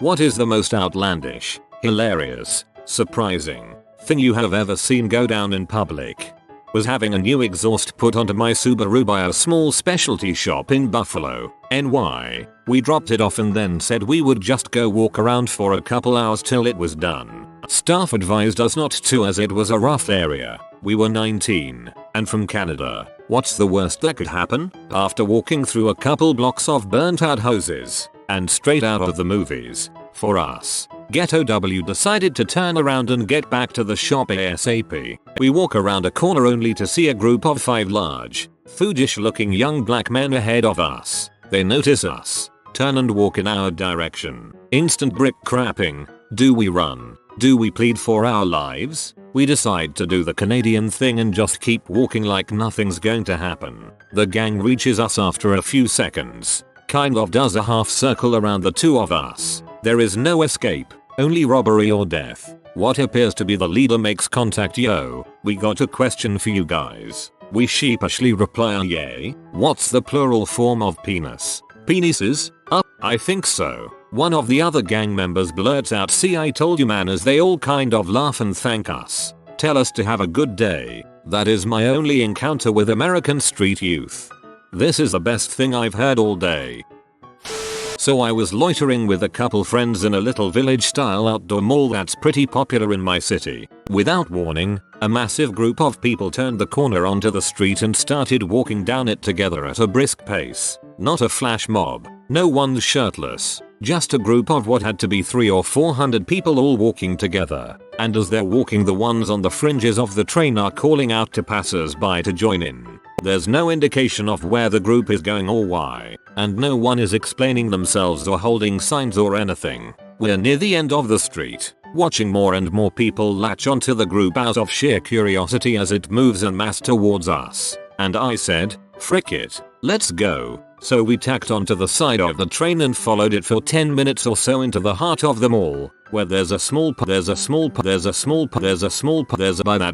What is the most outlandish, hilarious, surprising thing you have ever seen go down in public? Was having a new exhaust put onto my Subaru by a small specialty shop in Buffalo, NY. We dropped it off and then said we would just go walk around for a couple hours till it was done. Staff advised us not to as it was a rough area. We were 19 and from Canada. What's the worst that could happen? After walking through a couple blocks of burnt out houses and straight out of the movies, for us, Ghetto W decided to turn around and get back to the shop ASAP. We walk around a corner only to see a group of 5 large, foodish looking young black men ahead of us. They notice us, turn and walk in our direction. Instant brick crapping. Do we run? Do we plead for our lives? We decide to do the Canadian thing and just keep walking like nothing's going to happen. The gang reaches us after a few seconds. Kind of does a half circle around the two of us. There is no escape, only robbery or death. What appears to be the leader makes contact. Yo, we got a question for you guys. We sheepishly reply yay. What's the plural form of penis? Penises? I think so. One of the other gang members blurts out, see I told you man, as they all kind of laugh and thank us. Tell us to have a good day. That is my only encounter with American street youth. This is the best thing I've heard all day. So I was loitering with a couple friends in a little village style outdoor mall that's pretty popular in my city. Without warning, a massive group of people turned the corner onto the street and started walking down it together at a brisk pace. Not a flash mob. No one's shirtless. Just a group of what had to be 300 or 400 people all walking together. And as they're walking, the ones on the fringes of the train are calling out to passers-by to join in. There's no indication of where the group is going or why, and no one is explaining themselves or holding signs or anything. We're near the end of the street, watching more and more people latch onto the group out of sheer curiosity as it moves en masse towards us. And I said, frick it, let's go. So we tacked onto the side of the train and followed it for 10 minutes or so into the heart of the mall, where by that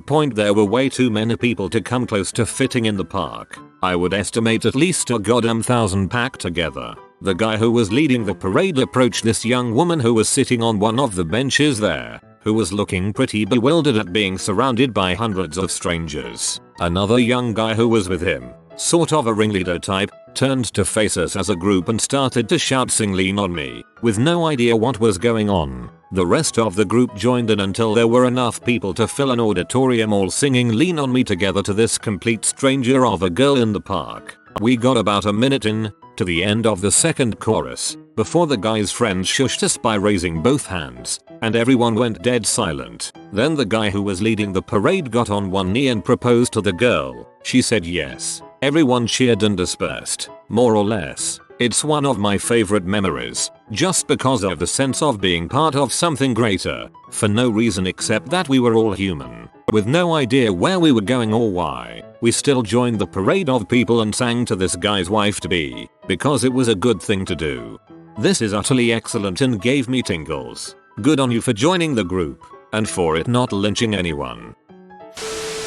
point there were way too many people to come close to fitting in the park. I would estimate at least a goddamn 1,000 packed together. The guy who was leading the parade approached this young woman who was sitting on one of the benches there, who was looking pretty bewildered at being surrounded by hundreds of strangers. Another young guy who was with him, sort of a ringleader type, turned to face us as a group and started to shout "Sing Lean on Me," with no idea what was going on. The rest of the group joined in until there were enough people to fill an auditorium all singing "Lean on Me" together to this complete stranger of a girl in the park. We got about a minute in, to the end of the second chorus, before the guy's friends shushed us by raising both hands, and everyone went dead silent. Then the guy who was leading the parade got on one knee and proposed to the girl. She said yes. Everyone cheered and dispersed, more or less. It's one of my favorite memories, just because of the sense of being part of something greater, for no reason except that we were all human. With no idea where we were going or why, we still joined the parade of people and sang to this guy's wife-to-be, because it was a good thing to do. This is utterly excellent and gave me tingles. Good on you for joining the group, and for it not lynching anyone.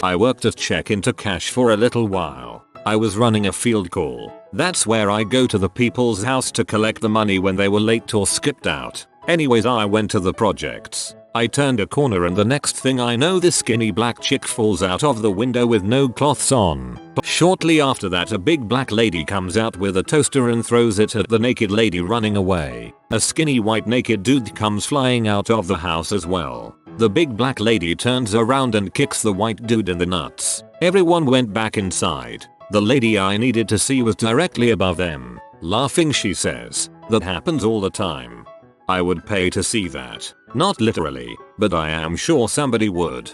I worked at check-in-to cash for a little while. I was running a field call. That's where I go to the people's house to collect the money when they were late or skipped out. Anyways, I went to the projects. I turned a corner and the next thing I know, this skinny black chick falls out of the window with no cloths on. Shortly after that, a big black lady comes out with a toaster and throws it at the naked lady running away. A skinny white naked dude comes flying out of the house as well. The big black lady turns around and kicks the white dude in the nuts. Everyone went back inside. The lady I needed to see was directly above them. Laughing, she says, "That happens all the time." I would pay to see that. Not literally, but I am sure somebody would.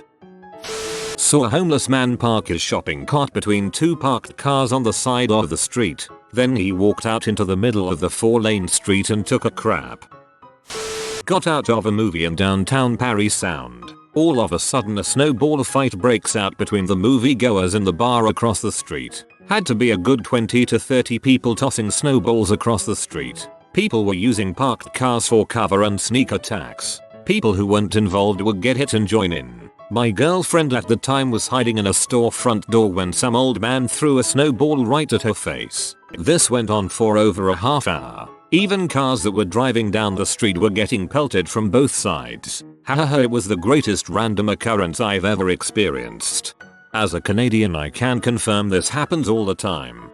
Saw a homeless man park his shopping cart between 2 parked cars on the side of the street. Then he walked out into the middle of the 4-lane street and took a crap. Got out of a movie in downtown Paris Sound. All of a sudden a snowball fight breaks out between the moviegoers and the bar across the street. Had to be a good 20 to 30 people tossing snowballs across the street. People were using parked cars for cover and sneak attacks. People who weren't involved would get hit and join in. My girlfriend at the time was hiding in a store front door when some old man threw a snowball right at her face. This went on for over a half hour. Even cars that were driving down the street were getting pelted from both sides. Haha, it was the greatest random occurrence I've ever experienced. As a Canadian, I can confirm this happens all the time.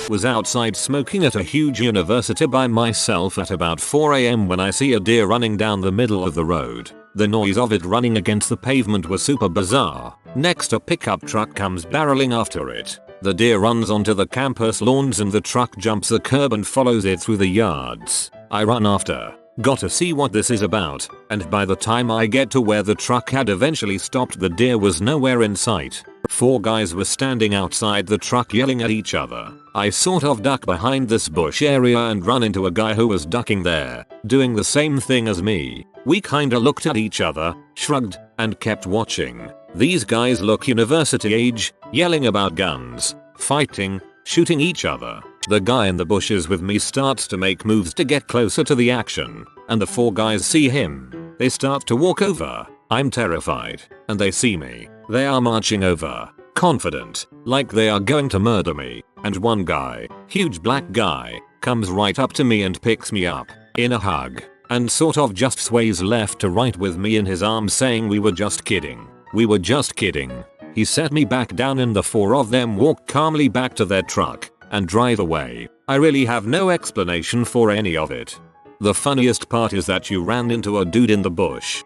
Was outside smoking at a huge university by myself at about 4 AM when I see a deer running down the middle of the road. The noise of it running against the pavement was super bizarre. Next, a pickup truck comes barreling after it. The deer runs onto the campus lawns and the truck jumps the curb and follows it through the yards. I run after. Got to see what this is about, and by the time I get to where the truck had eventually stopped, the deer was nowhere in sight. 4 guys were standing outside the truck yelling at each other. I sort of duck behind this bush area and run into a guy who was ducking there, doing the same thing as me. We kinda looked at each other, shrugged, and kept watching. These guys look university age, yelling about guns, fighting, shooting each other. The guy in the bushes with me starts to make moves to get closer to the action, and the 4 guys see him. They start to walk over. I'm terrified, and they see me. They are marching over, confident, like they are going to murder me, and one guy, huge black guy, comes right up to me and picks me up, in a hug, and sort of just sways left to right with me in his arms saying we were just kidding. We were just kidding. He set me back down and the 4 of them walk calmly back to their truck and drive away. I really have no explanation for any of it. The funniest part is that you ran into a dude in the bush.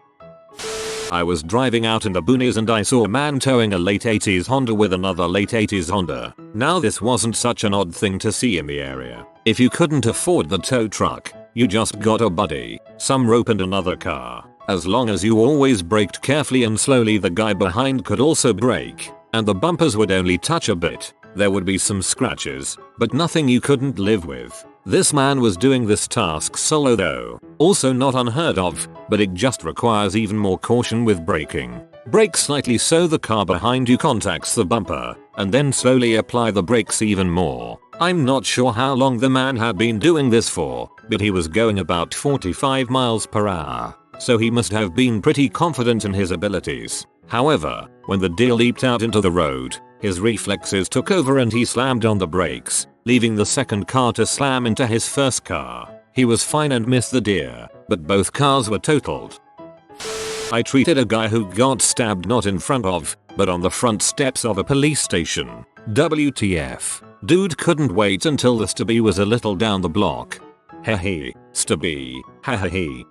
I was driving out in the boonies and I saw a man towing a late 80s Honda with another late 80s Honda. Now this wasn't such an odd thing to see in the area. If you couldn't afford the tow truck, you just got a buddy, some rope and another car. As long as you always braked carefully and slowly, the guy behind could also brake, and the bumpers would only touch a bit. There would be some scratches, but nothing you couldn't live with. This man was doing this task solo though. Also not unheard of, but it just requires even more caution with braking. Brake slightly so the car behind you contacts the bumper, and then slowly apply the brakes even more. I'm not sure how long the man had been doing this for, but he was going about 45 miles per hour. So he must have been pretty confident in his abilities. However, when the deer leaped out into the road, his reflexes took over and he slammed on the brakes, leaving the second car to slam into his first car. He was fine and missed the deer, but both cars were totaled. I treated a guy who got stabbed not in front of, but on the front steps of a police station. WTF. Dude couldn't wait until the stabby was a little down the block. Hehe, stabby, hahahe.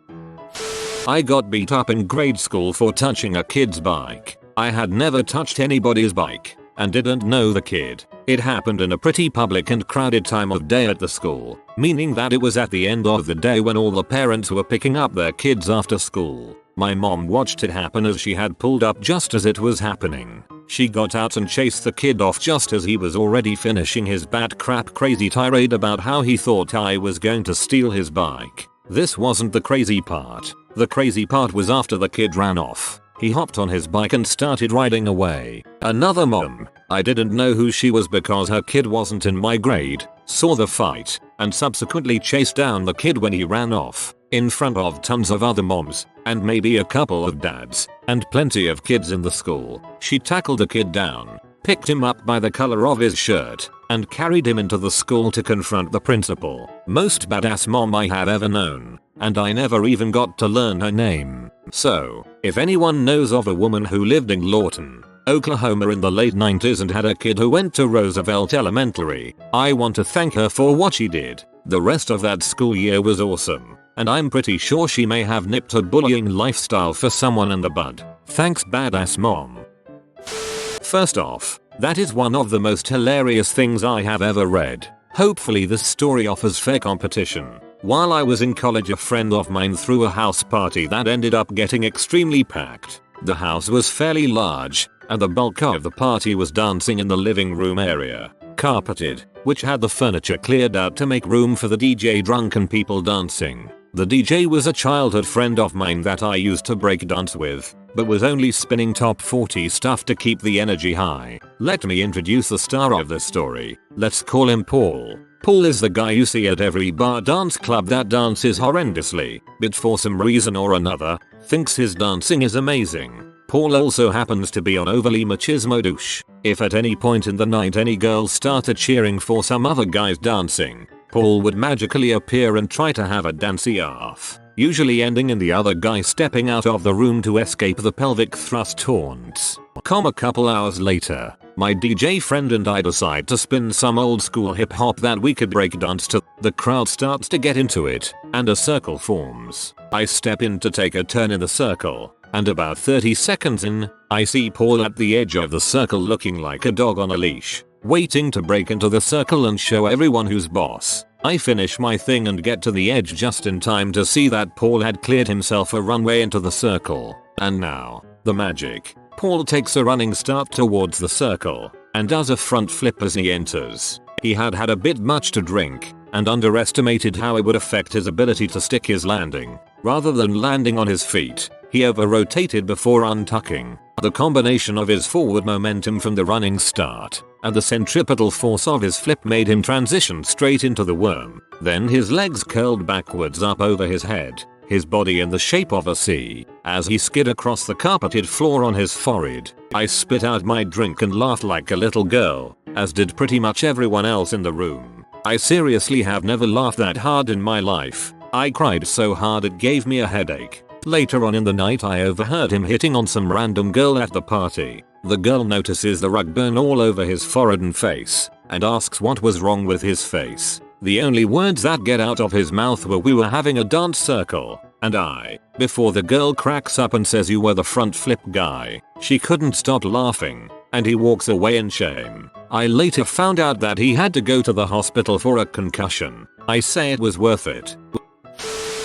I got beat up in grade school for touching a kid's bike. I had never touched anybody's bike and didn't know the kid. It happened in a pretty public and crowded time of day at the school, meaning that it was at the end of the day when all the parents were picking up their kids after school. My mom watched it happen as she had pulled up just as it was happening. She got out and chased the kid off just as he was already finishing his bat crap crazy tirade about how he thought I was going to steal his bike. This wasn't the crazy part. The crazy part was after the kid ran off. He hopped on his bike and started riding away. Another mom, I didn't know who she was because her kid wasn't in my grade, saw the fight and subsequently chased down the kid when he ran off, in front of tons of other moms, and maybe a couple of dads, and plenty of kids in the school. She tackled the kid down, picked him up by the collar of his shirt, and carried him into the school to confront the principal. Most badass mom I have ever known, and I never even got to learn her name. So, if anyone knows of a woman who lived in Lawton, Oklahoma in the late 90s and had a kid who went to Roosevelt Elementary, I want to thank her for what she did. The rest of that school year was awesome, and I'm pretty sure she may have nipped her bullying lifestyle for someone in the bud. Thanks badass mom. First off, that is one of the most hilarious things I have ever read. Hopefully this story offers fair competition. While I was in college, a friend of mine threw a house party that ended up getting extremely packed. The house was fairly large, and the bulk of the party was dancing in the living room area, carpeted, which had the furniture cleared out to make room for the DJ drunken people dancing. The DJ was a childhood friend of mine that I used to break dance with, but was only spinning top 40 stuff to keep the energy high. Let me introduce the star of this story. Let's call him Paul. Paul is the guy you see at every bar dance club that dances horrendously, but for some reason or another, thinks his dancing is amazing. Paul also happens to be an overly machismo douche. If at any point in the night any girl started cheering for some other guys dancing, Paul would magically appear and try to have a dancey-off, usually ending in the other guy stepping out of the room to escape the pelvic thrust taunts. A couple hours later, my DJ friend and I decide to spin some old school hip hop that we could break dance to. The crowd starts to get into it, and a circle forms. I step in to take a turn in the circle, and about 30 seconds in, I see Paul at the edge of the circle looking like a dog on a leash, waiting to break into the circle and show everyone who's boss. I finish my thing and get to the edge just in time to see that Paul had cleared himself a runway into the circle. And now, the magic. Paul takes a running start towards the circle, and does a front flip as he enters. He had had a bit much to drink, and underestimated how it would affect his ability to stick his landing. Rather than landing on his feet, he over-rotated before untucking. The combination of his forward momentum from the running start, and the centripetal force of his flip made him transition straight into the worm. Then his legs curled backwards up over his head, his body in the shape of a C, as he skid across the carpeted floor on his forehead. I spit out my drink and laughed like a little girl, as did pretty much everyone else in the room. I seriously have never laughed that hard in my life. I cried so hard it gave me a headache. Later on in the night I overheard him hitting on some random girl at the party. The girl notices the rug burn all over his forehead and face, and asks what was wrong with his face. The only words that get out of his mouth were "we were having a dance circle," and I, before the girl cracks up and says "you were the front flip guy." She couldn't stop laughing, and he walks away in shame. I later found out that he had to go to the hospital for a concussion. I say it was worth it.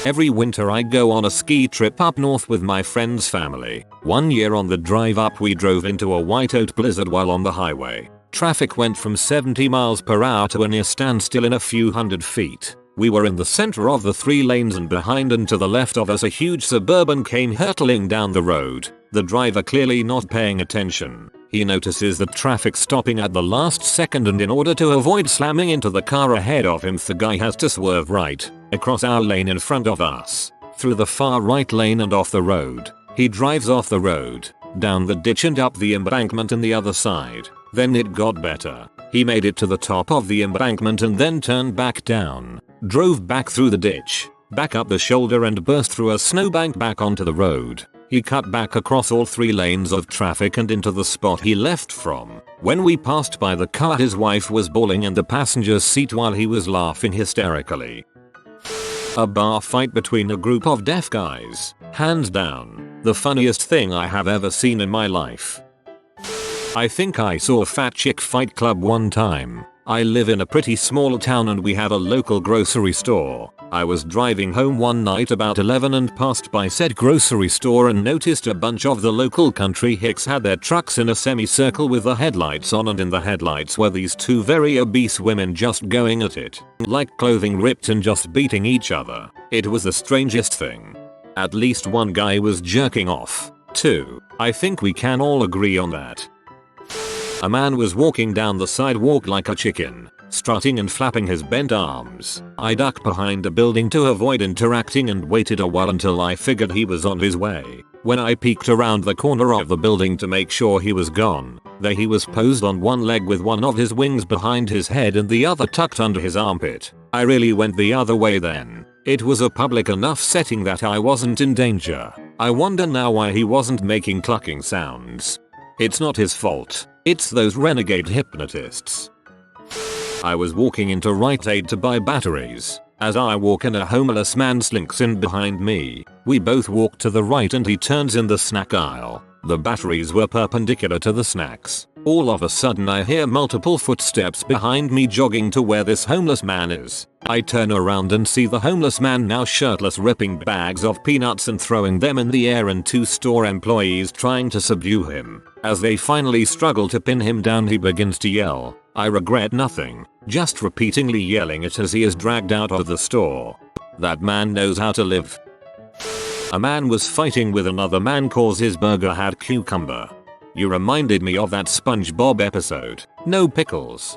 Every winter I go on a ski trip up north with my friend's family. One year on the drive up we drove into a whiteout blizzard while on the highway. Traffic went from 70 miles per hour to a near standstill in a few hundred feet. We were in the center of the 3 lanes, and behind and to the left of us a huge Suburban came hurtling down the road. The driver clearly not paying attention. He notices the traffic stopping at the last second, and in order to avoid slamming into the car ahead of him, the guy has to swerve right, across our lane in front of us, through the far right lane and off the road. He drives off the road, down the ditch and up the embankment on the other side. Then it got better. He made it to the top of the embankment and then turned back down, drove back through the ditch, back up the shoulder and burst through a snowbank back onto the road. He cut back across all 3 lanes of traffic and into the spot he left from. When we passed by the car, his wife was bawling in the passenger seat while he was laughing hysterically. A bar fight between a group of deaf guys. Hands down, the funniest thing I have ever seen in my life. I think I saw a fat chick fight club one time. I live in a pretty small town and we have a local grocery store. I was driving home one night about 11 and passed by said grocery store and noticed a bunch of the local country hicks had their trucks in a semicircle with the headlights on, and in the headlights were these 2 very obese women just going at it. Like clothing ripped and just beating each other. It was the strangest thing. At least one guy was jerking off, too. I think we can all agree on that. A man was walking down the sidewalk like a chicken, strutting and flapping his bent arms. I ducked behind a building to avoid interacting and waited a while until I figured he was on his way. When I peeked around the corner of the building to make sure he was gone, there he was posed on one leg with one of his wings behind his head and the other tucked under his armpit. I really went the other way then. It was a public enough setting that I wasn't in danger. I wonder now why he wasn't making clucking sounds. It's not his fault. It's those renegade hypnotists. I was walking into Rite Aid to buy batteries. As I walk in, a homeless man slinks in behind me. We both walk to the right and he turns in the snack aisle. The batteries were perpendicular to the snacks. All of a sudden I hear multiple footsteps behind me jogging to where this homeless man is. I turn around and see the homeless man now shirtless, ripping bags of peanuts and throwing them in the air, and 2 store employees trying to subdue him. As they finally struggle to pin him down, he begins to yell, "I regret nothing," just repeatedly yelling it as he is dragged out of the store. That man knows how to live. A man was fighting with another man cause his burger had cucumber. You reminded me of that SpongeBob episode. No pickles.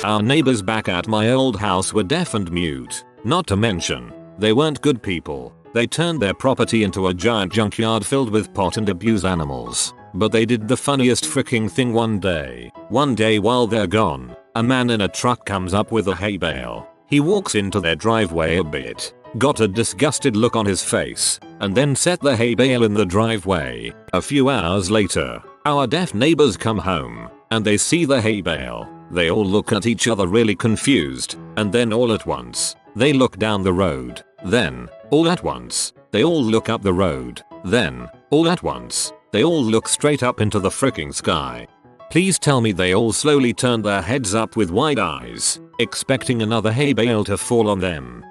Our neighbors back at my old house were deaf and mute. Not to mention, they weren't good people. They turned their property into a giant junkyard filled with pot and abused animals. But they did the funniest freaking thing one day. One day while they're gone, A man in a truck comes up with a hay bale. He walks into their driveway a bit, got a disgusted look on his face, and then set the hay bale in the driveway. A few hours later, our deaf neighbors come home, and they see the hay bale. They all look at each other really confused, and then all at once, they look down the road. Then, all at once, they all look up the road. Then, all at once, they all look straight up into the freaking sky. Please tell me they all slowly turned their heads up with wide eyes, expecting another hay bale to fall on them.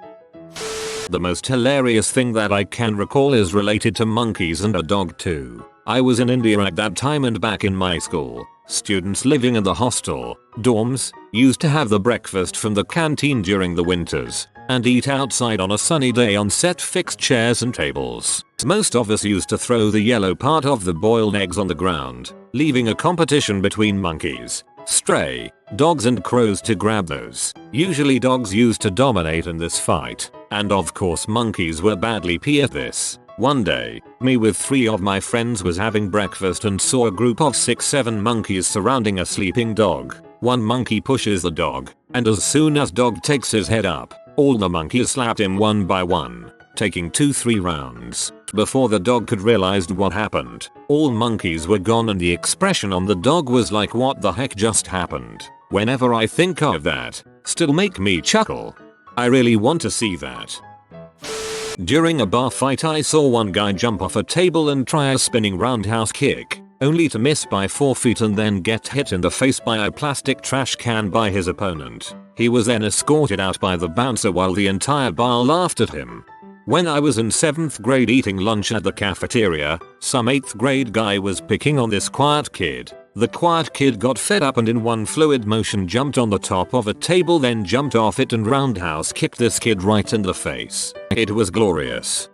The most hilarious thing that I can recall is related to monkeys and a dog too. I was in India at that time, and back in my school, students living in the hostel dorms used to have the breakfast from the canteen during the winters and eat outside on a sunny day on set fixed chairs and tables. Most of us used to throw the yellow part of the boiled eggs on the ground, leaving a competition between monkeys, stray dogs and crows to grab those. Usually dogs used to dominate in this fight, and of course monkeys were badly p at this. One day, me with 3 of my friends was having breakfast and saw a group of 6-7 monkeys surrounding a sleeping dog. One monkey pushes the dog, and as soon as dog takes his head up, all the monkeys slapped him one by one, taking 2-3 rounds. Before the dog could realize what happened, all monkeys were gone and the expression on the dog was like, what the heck just happened? Whenever I think of that, still make me chuckle. I really want to see that. During a bar fight, I saw one guy jump off a table and try a spinning roundhouse kick, only to miss by 4 feet and then get hit in the face by a plastic trash can by his opponent. He was then escorted out by the bouncer while the entire bar laughed at him. When I was in 7th grade eating lunch at the cafeteria, some 8th grade guy was picking on this quiet kid. The quiet kid got fed up and in one fluid motion jumped on the top of a table, then jumped off it and roundhouse kicked this kid right in the face. It was glorious.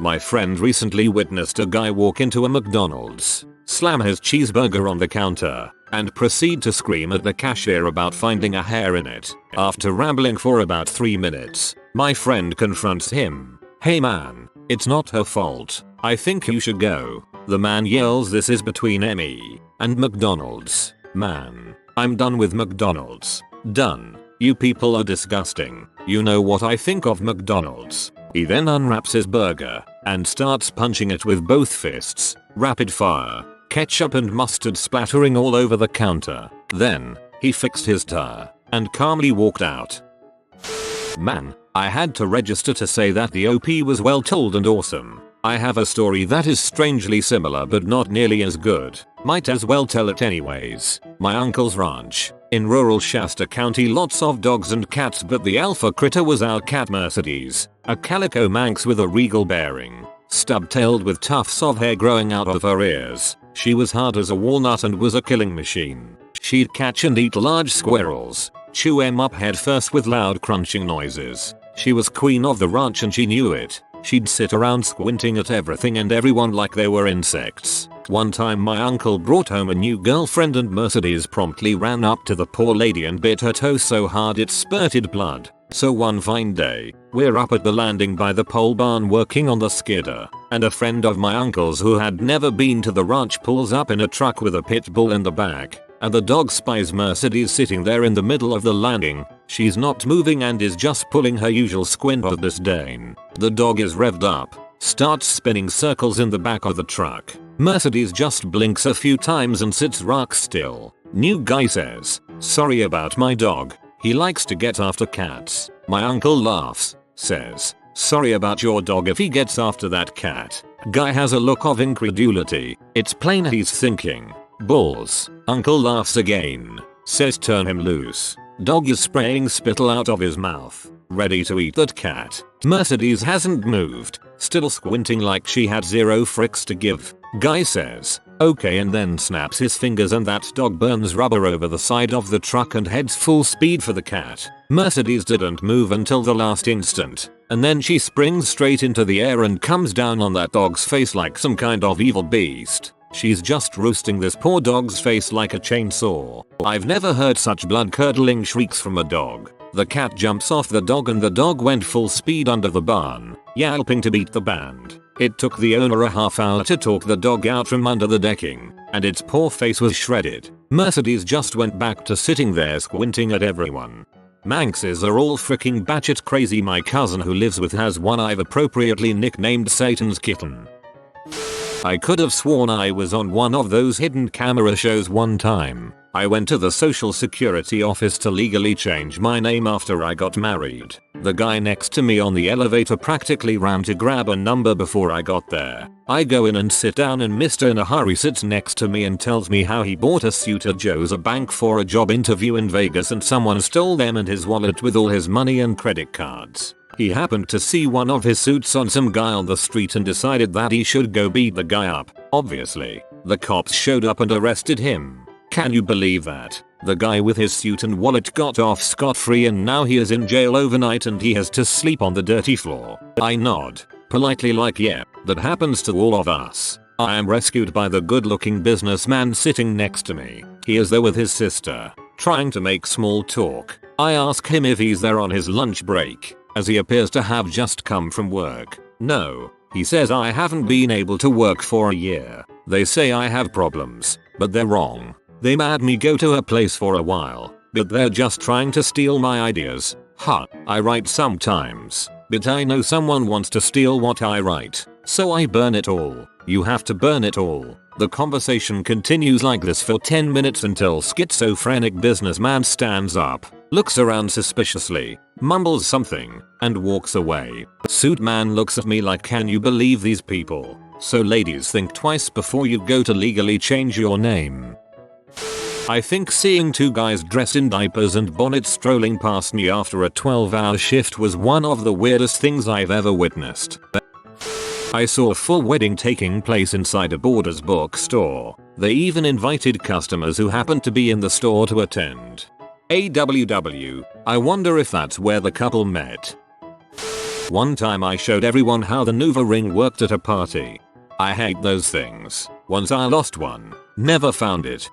My friend recently witnessed a guy walk into a McDonald's, slam his cheeseburger on the counter, and proceed to scream at the cashier about finding a hair in it. After rambling for about 3 minutes, my friend confronts him. "Hey man, it's not her fault. I think you should go." The man yells, "This is between me and McDonald's. Man, I'm done with McDonald's. Done. You people are disgusting. You know what I think of McDonald's." He then unwraps his burger and starts punching it with both fists, rapid fire, ketchup and mustard splattering all over the counter. Then, he fixed his tie and calmly walked out. Man, I had to register to say that the OP was well told and awesome. I have a story that is strangely similar but not nearly as good. Might as well tell it anyways. My uncle's ranch. In rural Shasta County, lots of dogs and cats, but the alpha critter was our cat Mercedes, a calico Manx with a regal bearing, stub-tailed with tufts of hair growing out of her ears. She was hard as a walnut and was a killing machine. She'd catch and eat large squirrels, chew them up head first with loud crunching noises. She was queen of the ranch and she knew it. She'd sit around squinting at everything and everyone like they were insects. One time my uncle brought home a new girlfriend and Mercedes promptly ran up to the poor lady and bit her toe so hard it spurted blood. So one fine day, we're up at the landing by the pole barn working on the skidder, and a friend of my uncle's who had never been to the ranch pulls up in a truck with a pit bull in the back, and the dog spies Mercedes sitting there in the middle of the landing. She's not moving and is just pulling her usual squint of disdain. The dog is revved up, starts spinning circles in the back of the truck. Mercedes just blinks a few times and sits rock still. New guy says, "Sorry about my dog. He likes to get after cats." My uncle laughs, says, "Sorry about your dog if he gets after that cat." Guy has a look of incredulity. It's plain he's thinking, "Balls." Uncle laughs again, says, "Turn him loose." Dog is spraying spittle out of his mouth, ready to eat that cat. Mercedes hasn't moved, still squinting like she had zero fricks to give. Guy says, "Okay," and then snaps his fingers and that dog burns rubber over the side of the truck and heads full speed for the cat. Mercedes didn't move until the last instant, and then she springs straight into the air and comes down on that dog's face like some kind of evil beast. She's just roasting this poor dog's face like a chainsaw. I've never heard such blood-curdling shrieks from a dog. The cat jumps off the dog and the dog went full speed under the barn, yelping to beat the band. It took the owner a half hour to talk the dog out from under the decking, and its poor face was shredded. Mercedes just went back to sitting there squinting at everyone. Manxes are all freaking batshit crazy. My cousin who lives with has one I've appropriately nicknamed Satan's Kitten. I could have sworn I was on one of those hidden camera shows one time. I went to the social security office to legally change my name after I got married. The guy next to me on the elevator practically ran to grab a number before I got there. I go in and sit down and Mr. in a hurry sits next to me and tells me how he bought a suit at Joe's bank for a job interview in Vegas and someone stole them and his wallet with all his money and credit cards. He happened to see one of his suits on some guy on the street and decided that he should go beat the guy up. Obviously, the cops showed up and arrested him. Can you believe that? The guy with his suit and wallet got off scot-free and now he is in jail overnight and he has to sleep on the dirty floor. I nod, politely like yeah, that happens to all of us. I am rescued by the good-looking businessman sitting next to me. He is there with his sister, trying to make small talk. I ask him if he's there on his lunch break, as he appears to have just come from work. No, he says I haven't been able to work for a year. They say I have problems, but they're wrong. They made me go to a place for a while, but they're just trying to steal my ideas. I write sometimes, but I know someone wants to steal what I write, so I burn it all. You have to burn it all. The conversation continues like this for 10 minutes until schizophrenic businessman stands up, looks around suspiciously, mumbles something, and walks away. Suit man looks at me like, can you believe these people? So ladies, think twice before you go to legally change your name. I think seeing two guys dressed in diapers and bonnets strolling past me after a 12-hour shift was one of the weirdest things I've ever witnessed. I saw a full wedding taking place inside a Borders bookstore. They even invited customers who happened to be in the store to attend. AWW, I wonder if that's where the couple met. One time I showed everyone how the Nuva ring worked at a party. I hate those things. Once I lost one, never found it.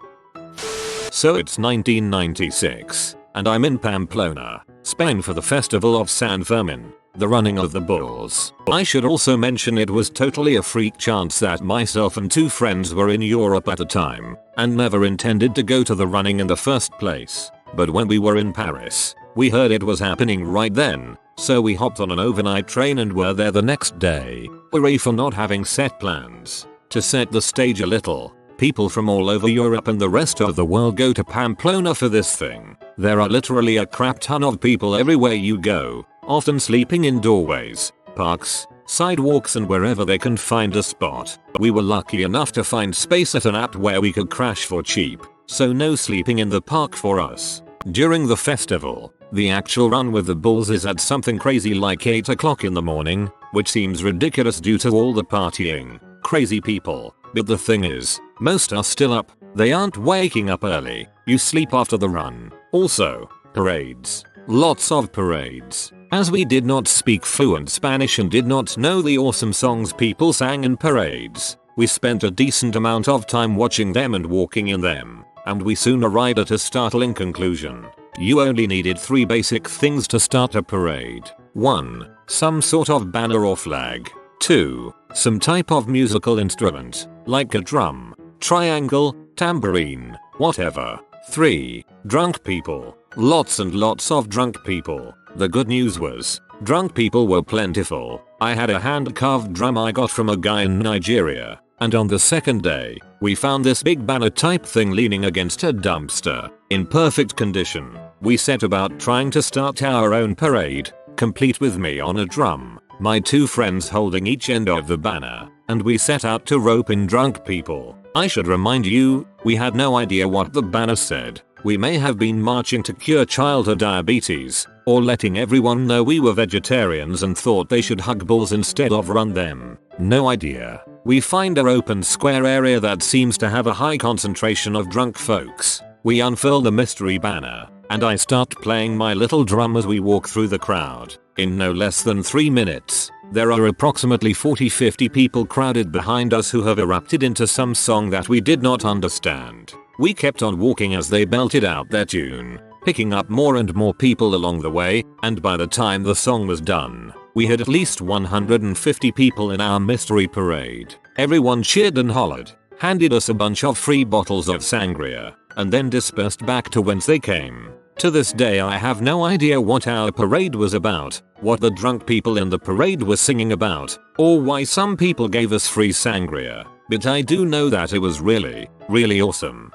So it's 1996, and I'm in Pamplona, Spain for the festival of San Fermin, the running of the bulls. I should also mention it was totally a freak chance that myself and two friends were in Europe at the time, and never intended to go to the running in the first place. But when we were in Paris, we heard it was happening right then, so we hopped on an overnight train and were there the next day. Hooray for not having set plans. To set the stage a little, people from all over Europe and the rest of the world go to Pamplona for this thing. There are literally a crap ton of people everywhere you go, often sleeping in doorways, parks, sidewalks and wherever they can find a spot. We were lucky enough to find space at an app where we could crash for cheap, so no sleeping in the park for us. During the festival, the actual run with the bulls is at something crazy like 8 o'clock in the morning, which seems ridiculous due to all the partying, crazy people. But the thing is, most are still up. They aren't waking up early. You sleep after the run. Also, parades. Lots of parades. As we did not speak fluent Spanish and did not know the awesome songs people sang in parades, we spent a decent amount of time watching them and walking in them. And we soon arrived at a startling conclusion. You only needed 3 basic things to start a parade. 1. Some sort of banner or flag. 2. Some type of musical instrument, like a drum, triangle, tambourine, whatever. 3. Drunk people. Lots and lots of drunk people. The good news was, drunk people were plentiful. I had a hand-carved drum I got from a guy in Nigeria, and on the second day, we found this big banner type thing leaning against a dumpster, in perfect condition. We set about trying to start our own parade, complete with me on a drum, my 2 friends holding each end of the banner, and we set out to rope in drunk people. I should remind you, we had no idea what the banner said. We may have been marching to cure childhood diabetes, or letting everyone know we were vegetarians and thought they should hug bulls instead of run them. No idea. We find a open square area that seems to have a high concentration of drunk folks. We unfurl the mystery banner, and I start playing my little drum as we walk through the crowd. In no less than 3 minutes, there are approximately 40-50 people crowded behind us who have erupted into some song that we did not understand. We kept on walking as they belted out their tune, picking up more and more people along the way, and by the time the song was done, we had at least 150 people in our mystery parade. Everyone cheered and hollered, handed us a bunch of free bottles of sangria, and then dispersed back to whence they came. To this day I have no idea what our parade was about, what the drunk people in the parade were singing about, or why some people gave us free sangria, but I do know that it was really, really awesome.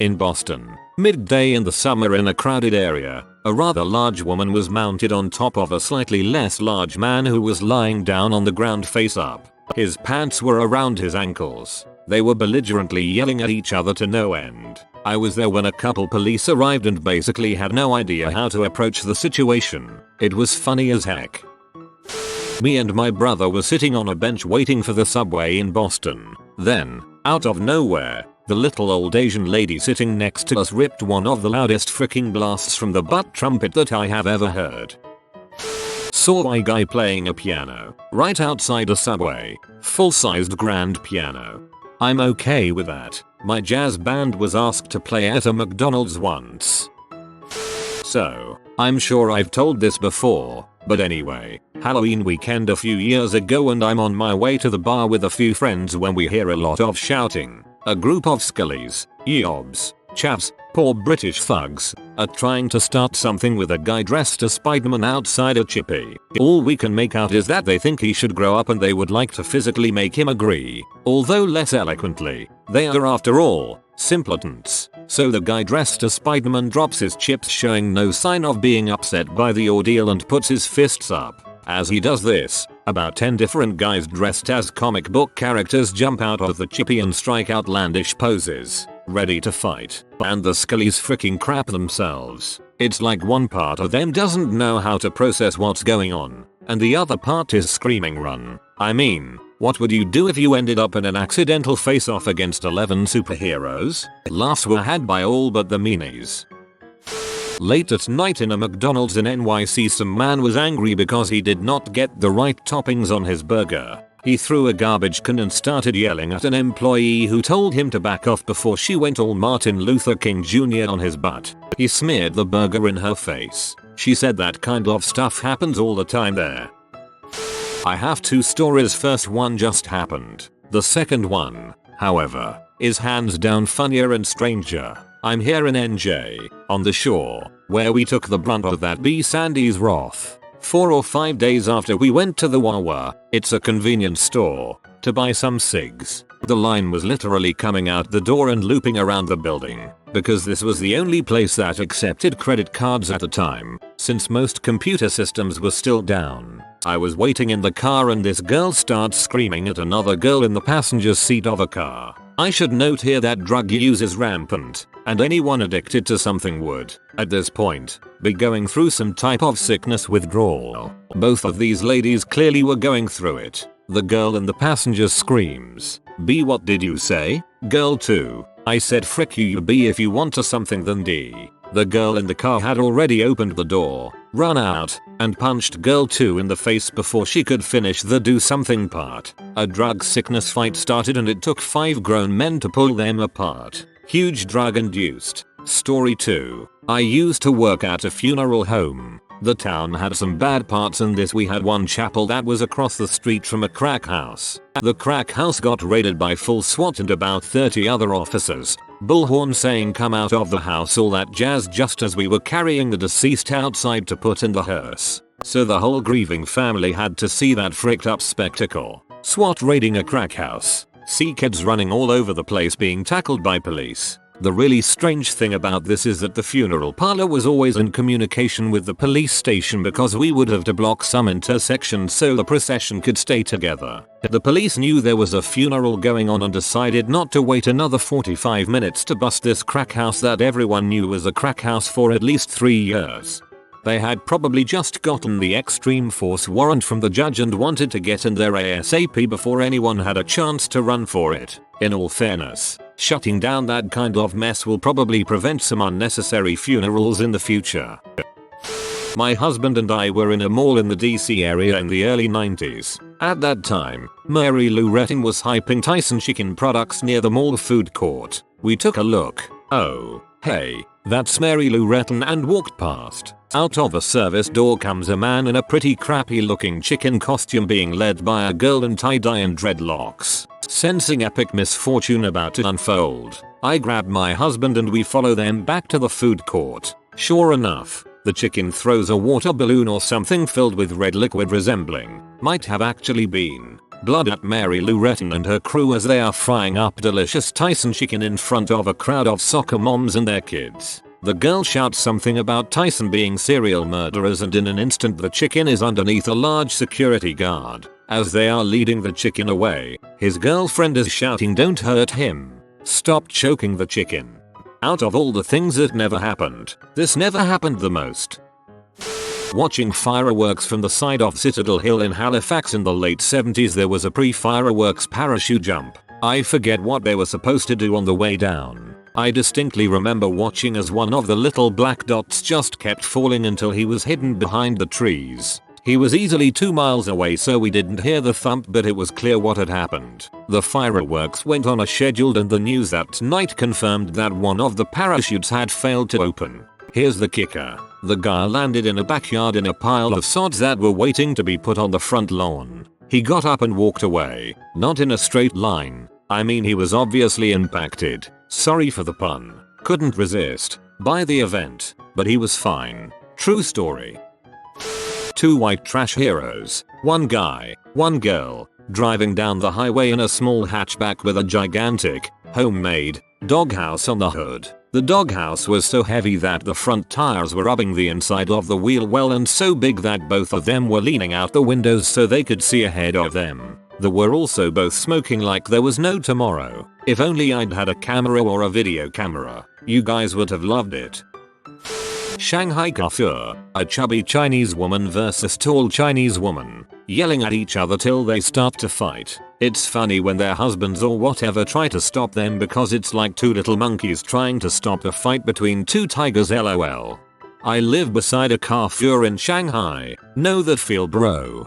In Boston, midday in the summer in a crowded area, a rather large woman was mounted on top of a slightly less large man who was lying down on the ground face up. His pants were around his ankles. They were belligerently yelling at each other to no end. I was there when a couple police arrived and basically had no idea how to approach the situation. It was funny as heck. Me and my brother were sitting on a bench waiting for the subway in Boston. Then, out of nowhere, the little old Asian lady sitting next to us ripped one of the loudest freaking blasts from the butt trumpet that I have ever heard. Saw a guy playing a piano right outside a subway. Full-sized grand piano. I'm okay with that. My jazz band was asked to play at a McDonald's once. So, I'm sure I've told this before, but anyway, Halloween weekend a few years ago and I'm on my way to the bar with a few friends when we hear a lot of shouting. A group of scullies, yobs, chaps, poor British thugs, are trying to start something with a guy dressed as Spider-Man outside a chippy. All we can make out is that they think he should grow up and they would like to physically make him agree, although less eloquently. They are after all, simpletons. So the guy dressed as Spider-Man drops his chips showing no sign of being upset by the ordeal and puts his fists up. As he does this, about 10 different guys dressed as comic book characters jump out of the chippy and strike outlandish poses, ready to fight, and the scullies freaking crap themselves. It's like one part of them doesn't know how to process what's going on, and the other part is screaming run. I mean, what would you do if you ended up in an accidental face-off against 11 superheroes? Laughs were had by all but the meanies. Late at night in a McDonald's in NYC, some man was angry because he did not get the right toppings on his burger. He threw a garbage can and started yelling at an employee who told him to back off before she went all Martin Luther King Jr. on his butt. He smeared the burger in her face. She said that kind of stuff happens all the time there. I have two stories. First one just happened. The second one, however, is hands down funnier and stranger. I'm here in NJ, on the shore, where we took the brunt of that B. Sandy's wrath. 4 or 5 days after we went to the Wawa, it's a convenience store, to buy some cigs. The line was literally coming out the door and looping around the building, because this was the only place that accepted credit cards at the time, since most computer systems were still down. I was waiting in the car and this girl starts screaming at another girl in the passenger seat of a car. I should note here that drug use is rampant, and anyone addicted to something would, at this point, be going through some type of sickness withdrawal. Both of these ladies clearly were going through it. The girl in the passenger screams, "B, what did you say?" Girl 2, "I said frick you B, if you want to something then D." The girl in the car had already opened the door, run out, and punched girl 2 in the face before she could finish the do something part. A drug sickness fight started and it took 5 grown men to pull them apart. Huge drug induced. Story 2. I used to work at a funeral home. The town had some bad parts in this. We had one chapel that was across the street from a crack house. The crack house got raided by full SWAT and about 30 other officers. Bullhorn saying come out of the house, all that jazz, just as we were carrying the deceased outside to put in the hearse. So the whole grieving family had to see that fricked up spectacle. SWAT raiding a crack house. See kids running all over the place being tackled by police. The really strange thing about this is that the funeral parlor was always in communication with the police station because we would have to block some intersections so the procession could stay together. The police knew there was a funeral going on and decided not to wait another 45 minutes to bust this crack house that everyone knew was a crack house for at least 3 years. They had probably just gotten the extreme force warrant from the judge and wanted to get in there ASAP before anyone had a chance to run for it. In all fairness, shutting down that kind of mess will probably prevent some unnecessary funerals in the future. My husband and I were in a mall in the DC area in the early 90s. At that time, Mary Lou Retton was hyping Tyson chicken products near the mall food court. We took a look. Oh, hey, that's Mary Lou Retton, and walked past. Out of a service door comes a man in a pretty crappy looking chicken costume being led by a girl in tie-dye and dreadlocks. Sensing epic misfortune about to unfold, I grab my husband and we follow them back to the food court. Sure enough, the chicken throws a water balloon or something filled with red liquid resembling, might have actually been, blood at Mary Lou Retton and her crew as they are frying up delicious Tyson chicken in front of a crowd of soccer moms and their kids. The girl shouts something about Tyson being serial murderers and in an instant the chicken is underneath a large security guard. As they are leading the chicken away, his girlfriend is shouting, "Don't hurt him. Stop choking the chicken." Out of all the things that never happened, this never happened the most. Watching fireworks from the side of Citadel Hill in Halifax in the late 70s, there was a pre-fireworks parachute jump. I forget what they were supposed to do on the way down. I distinctly remember watching as one of the little black dots just kept falling until he was hidden behind the trees. He was easily 2 miles away, so we didn't hear the thump, but it was clear what had happened. The fireworks went on as scheduled and the news that night confirmed that one of the parachutes had failed to open. Here's the kicker. The guy landed in a backyard in a pile of sods that were waiting to be put on the front lawn. He got up and walked away, not in a straight line. I mean, he was obviously impacted. Sorry for the pun. Couldn't resist. By the event. But he was fine. True story. 2 white trash heroes. One guy, one girl, driving down the highway in a small hatchback with a gigantic, homemade, doghouse on the hood. The doghouse was so heavy that the front tires were rubbing the inside of the wheel well, and so big that both of them were leaning out the windows so they could see ahead of them. They were also both smoking like there was no tomorrow. If only I'd had a camera or a video camera. You guys would have loved it. Shanghai Kafur, a chubby Chinese woman versus tall Chinese woman, yelling at each other till they start to fight. It's funny when their husbands or whatever try to stop them because it's like 2 little monkeys trying to stop a fight between 2 tigers, lol. I live beside a Carrefour in Shanghai. Know that feel, bro.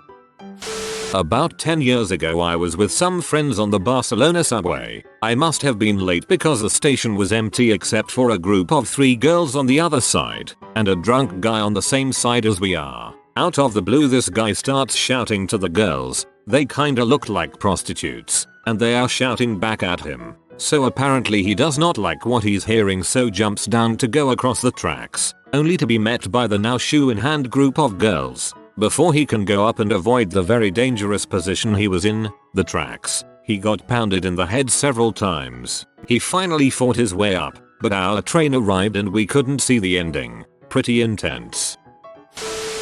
About 10 years ago I was with some friends on the Barcelona subway. I must have been late because the station was empty except for a group of 3 girls on the other side, and a drunk guy on the same side as we are. Out of the blue this guy starts shouting to the girls. They kinda looked like prostitutes, and they are shouting back at him. So apparently he does not like what he's hearing, so jumps down to go across the tracks, only to be met by the now shoe in hand group of girls. Before he can go up and avoid the very dangerous position he was in, the tracks, he got pounded in the head several times. He finally fought his way up, but our train arrived and we couldn't see the ending. Pretty intense.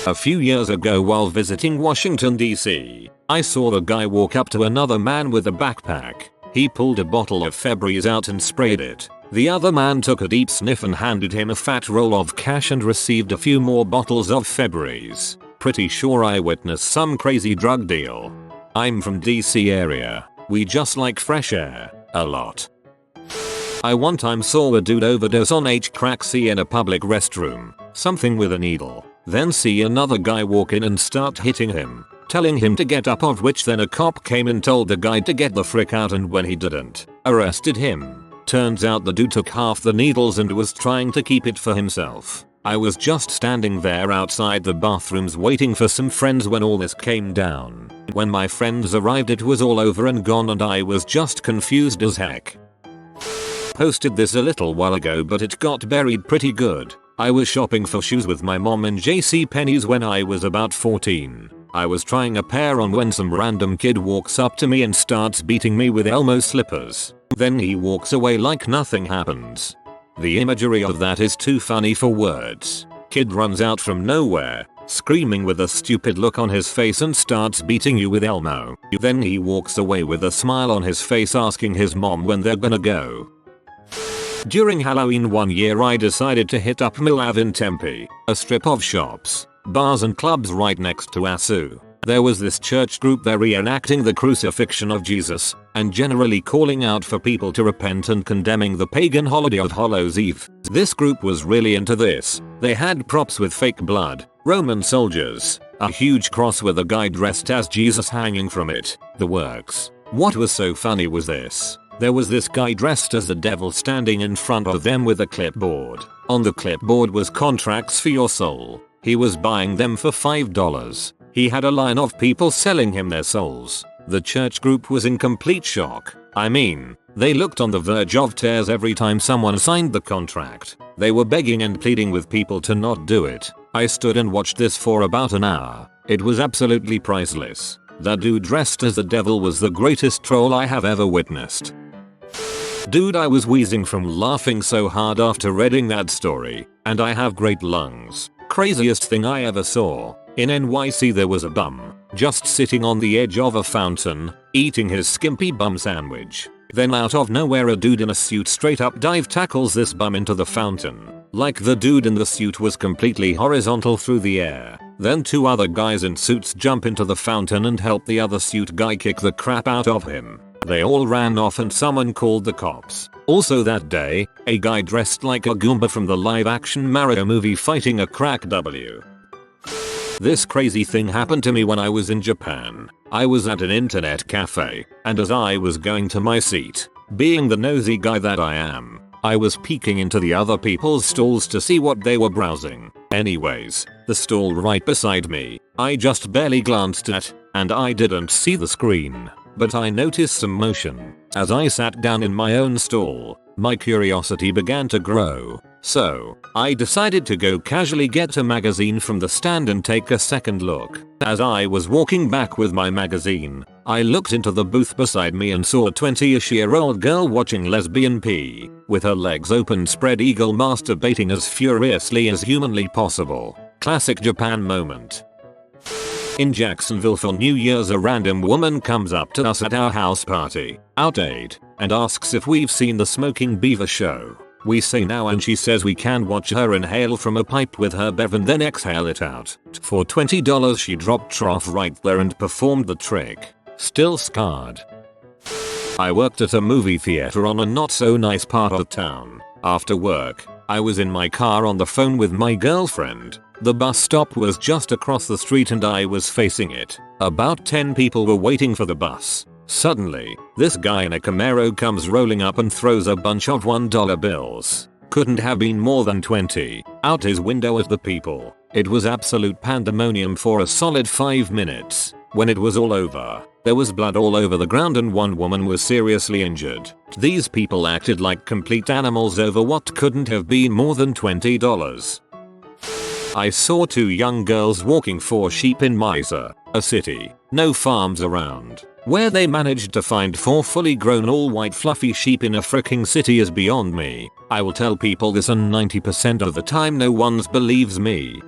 A few years ago while visiting Washington DC, I saw a guy walk up to another man with a backpack. He pulled a bottle of Febreze out and sprayed it. The other man took a deep sniff and handed him a fat roll of cash and received a few more bottles of Febreze. Pretty sure I witnessed some crazy drug deal. I'm from DC area. We just like fresh air. A lot. I one time saw a dude overdose on H-crack-C in a public restroom. Something with a needle. Then see another guy walk in and start hitting him, telling him to get up, of which then a cop came and told the guy to get the frick out, and when he didn't, arrested him. Turns out the dude took half the needles and was trying to keep it for himself. I was just standing there outside the bathrooms waiting for some friends when all this came down. When my friends arrived it was all over and gone and I was just confused as heck. Posted this a little while ago but it got buried pretty good. I was shopping for shoes with my mom in JCPenney's when I was about 14. I was trying a pair on when some random kid walks up to me and starts beating me with Elmo slippers. Then he walks away like nothing happens. The imagery of that is too funny for words. Kid runs out from nowhere, screaming with a stupid look on his face and starts beating you with Elmo. Then he walks away with a smile on his face asking his mom when they're gonna go. During Halloween one year I decided to hit up Mill Ave in Tempe, a strip of shops, bars and clubs right next to ASU. There was this church group there reenacting the crucifixion of Jesus, and generally calling out for people to repent and condemning the pagan holiday of Hallows Eve. This group was really into this. They had props with fake blood, Roman soldiers, a huge cross with a guy dressed as Jesus hanging from it, the works. What was so funny was this. There was this guy dressed as the devil standing in front of them with a clipboard. On the clipboard was contracts for your soul. He was buying them for $5. He had a line of people selling him their souls. The church group was in complete shock. I mean, They looked on the verge of tears every time someone signed the contract. They were begging and pleading with people to not do it. I stood and watched this for about an hour. It was absolutely priceless. That dude dressed as the devil was the greatest troll I have ever witnessed. Dude, I was wheezing from laughing so hard after reading that story, and I have great lungs. Craziest thing I ever saw. In NYC there was a bum, just sitting on the edge of a fountain, eating his skimpy bum sandwich. Then out of nowhere a dude in a suit straight up dive tackles this bum into the fountain. Like the dude in the suit was completely horizontal through the air. Then 2 other guys in suits jump into the fountain and help the other suit guy kick the crap out of him. They all ran off and someone called the cops. Also that day, a guy dressed like a Goomba from the live action Mario movie fighting a crack W. This crazy thing happened to me when I was in Japan. I was at an internet cafe, and as I was going to my seat, being the nosy guy that I am, I was peeking into the other people's stalls to see what they were browsing. Anyways, the stall right beside me, I just barely glanced at, and I didn't see the screen. But I noticed some motion. As I sat down in my own stall, my curiosity began to grow. So, I decided to go casually get a magazine from the stand and take a second look. As I was walking back with my magazine, I looked into the booth beside me and saw a 20-ish-year-old girl watching Lesbian P, with her legs open spread eagle masturbating as furiously as humanly possible. Classic Japan moment. In Jacksonville for New Year's, a random woman comes up to us at our house party, Outdoot, and asks if we've seen the Smoking Beaver show. We say no and she says we can watch her inhale from a pipe with her bev and then exhale it out. For $20 she dropped trough right there and performed the trick. Still scarred. I worked at a movie theater on a not so nice part of town. After work, I was in my car on the phone with my girlfriend. The bus stop was just across the street and I was facing it. About 10 people were waiting for the bus. Suddenly, this guy in a Camaro comes rolling up and throws a bunch of $1 bills. Couldn't have been more than 20, out his window at the people. It was absolute pandemonium for a solid 5 minutes. When it was all over, there was blood all over the ground and one woman was seriously injured. These people acted like complete animals over what couldn't have been more than $20. I saw 2 young girls walking 4 sheep in Misa, a city, no farms around. Where they managed to find 4 fully grown all white fluffy sheep in a fricking city is beyond me. I will tell people this and 90% of the time no one believes me.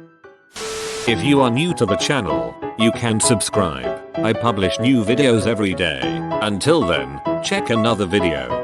If you are new to the channel, you can subscribe. I publish new videos every day. Until then, check another video.